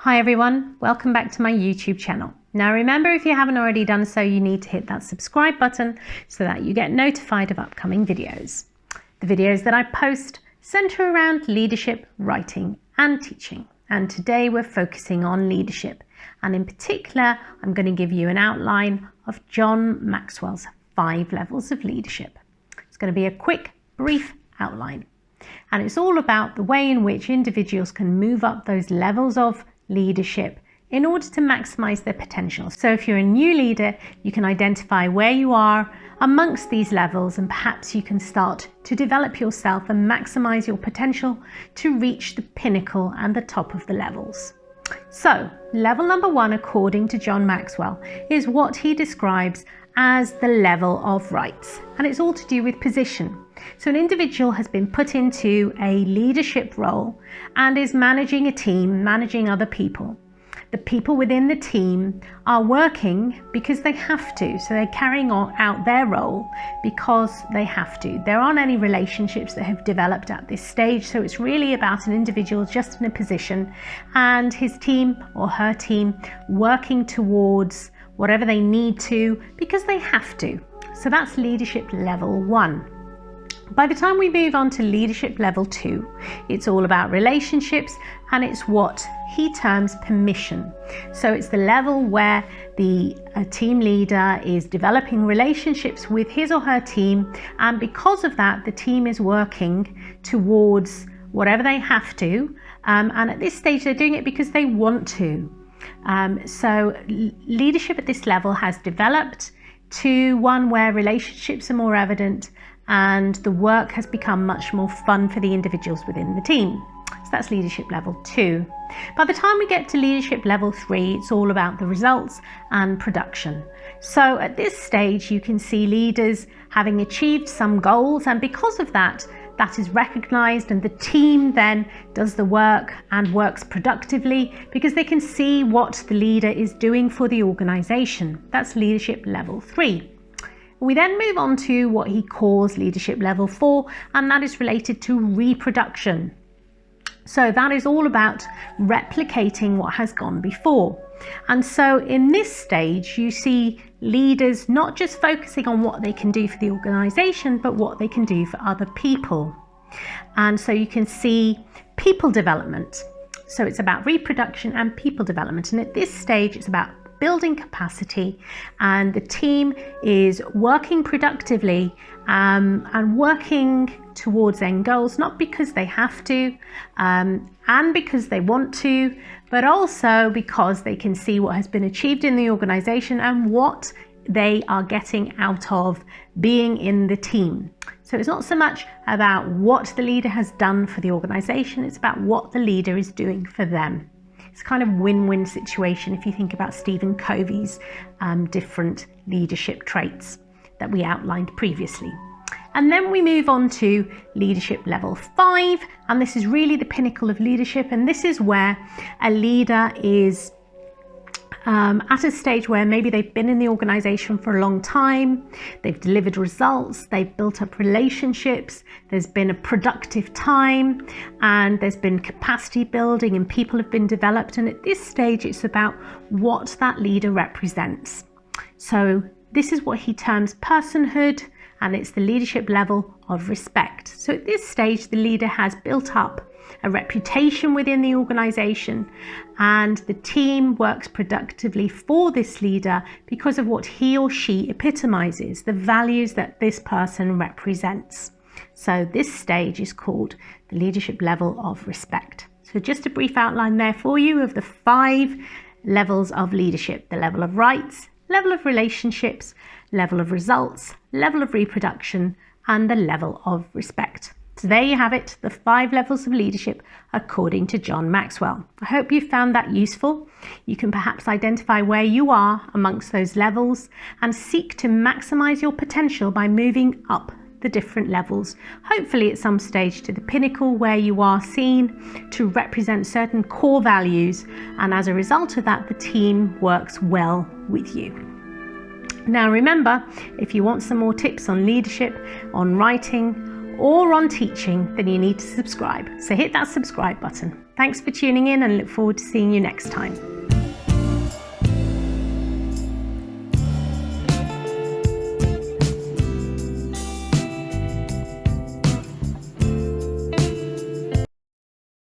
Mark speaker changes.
Speaker 1: Hi everyone, welcome back to my YouTube channel. Now remember, if you haven't already done so, you need to hit that subscribe button so that you get notified of upcoming videos. The videos that I post center around leadership, writing and teaching. And today we're focusing on leadership. And in particular, I'm going to give you an outline of John Maxwell's 5 levels of leadership. It's going to be a quick, brief outline. And it's all about the way in which individuals can move up those levels of leadership in order to maximize their potential. So if you're a new leader, you can identify where you are amongst these levels, and perhaps you can start to develop yourself and maximize your potential to reach the pinnacle and the top of the levels. So level number 1, according to John Maxwell, is what he describes as the level of rights, and it's all to do with position. So an individual has been put into a leadership role and is managing a team, managing other people. The people within the team are working because they have to, so they're carrying out their role because they have to. There aren't any relationships that have developed at this stage, so it's really about an individual just in a position and his team or her team working towards whatever they need to because they have to. So that's leadership level 1. By the time we move on to leadership level 2, it's all about relationships, and it's what he terms permission. So it's the level where the team leader is developing relationships with his or her team, and because of that, the team is working towards whatever they have to, and at this stage they're doing it because they want to. So leadership at this level has developed to one where relationships are more evident and the work has become much more fun for the individuals within the team. So that's leadership level 2. By the time we get to leadership level 3, it's all about the results and production. So at this stage, you can see leaders having achieved some goals, and because of that, that is recognized, and the team then does the work and works productively because they can see what the leader is doing for the organization. That's leadership level 3. We then move on to what he calls leadership level 4, and that is related to reproduction. So that is all about replicating what has gone before. And so in this stage, you see leaders not just focusing on what they can do for the organization, but what they can do for other people. And so you can see people development. So it's about reproduction and people development. And at this stage, it's about building capacity, and the team is working productively and working towards end goals, not because they have to and because they want to, but also because they can see what has been achieved in the organization and what they are getting out of being in the team. So it's not so much about what the leader has done for the organization, it's about what the leader is doing for them. It's kind of win-win situation if you think about Stephen Covey's different leadership traits that we outlined previously. And then we move on to leadership level 5, and this is really the pinnacle of leadership, and this is where a leader is at a stage where maybe they've been in the organization for a long time, they've delivered results, they've built up relationships, there's been a productive time, and there's been capacity building and people have been developed. And at this stage, it's about what that leader represents. So this is what he terms personhood, and it's the leadership level of respect. So at this stage, the leader has built up a reputation within the organization, and the team works productively for this leader because of what he or she epitomizes, the values that this person represents. So this stage is called the leadership level of respect. So just a brief outline there for you of the 5 levels of leadership: the level of rights, level of relationships, level of results, level of reproduction, and the level of respect. So there you have it, the 5 levels of leadership according to John Maxwell. I hope you found that useful. You can perhaps identify where you are amongst those levels and seek to maximize your potential by moving up the different levels, hopefully at some stage to the pinnacle where you are seen to represent certain core values, and as a result of that, the team works well with you. Now remember, if you want some more tips on leadership, on writing, or on teaching, then you need to subscribe. So hit that subscribe button. Thanks for tuning in and look forward to seeing you next time.